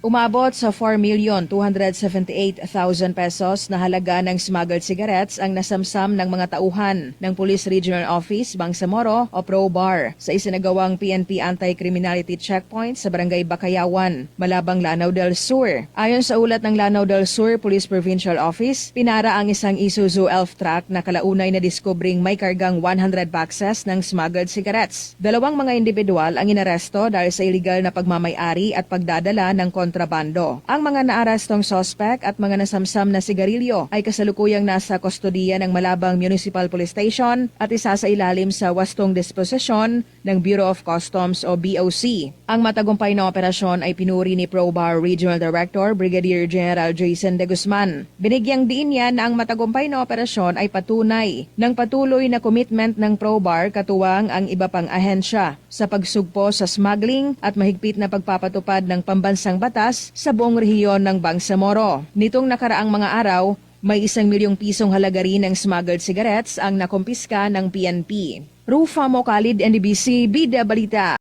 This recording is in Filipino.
Umabot sa 4,278,000 pesos na halaga ng smuggled cigarettes ang nasamsam ng mga tauhan ng Police Regional Office, Bangsamoro o ProBar sa isinagawang PNP Anti-Criminality Checkpoint sa Barangay Bakayawan, Malabang, Lanao del Sur. Ayon sa ulat ng Lanao del Sur Police Provincial Office, pinara ang isang Isuzu Elf truck na kalaunay na diskubring may kargang 100 boxes ng smuggled cigarettes. Dalawang mga individual ang inaresto dahil sa illegal na pagmamay-ari at pagdadala ng kontrabando. Ang mga naarestong sospek at mga nasamsam na sigarilyo ay kasalukuyang nasa kustodiya ng Malabang Municipal Police Station at isa sa ilalim sa wastong disposisyon ng Bureau of Customs o BOC. Ang matagumpay na operasyon ay pinuri ni ProBar Regional Director Brigadier General Jason De Guzman. Binigyang diin niya na ang matagumpay na operasyon ay patunay ng patuloy na commitment ng ProBar katuwang ang iba pang ahensya sa pagsugpo sa smuggling at mahigpit na pagpapatupad ng pambansang batas sa buong rehiyon ng Bangsamoro. Nitong nakaraang mga araw, may 1 milyong pisong halaga rin ng smuggled cigarettes ang nakumpiska ng PNP. Rufa Mocalid, NDBC, Bida Balita.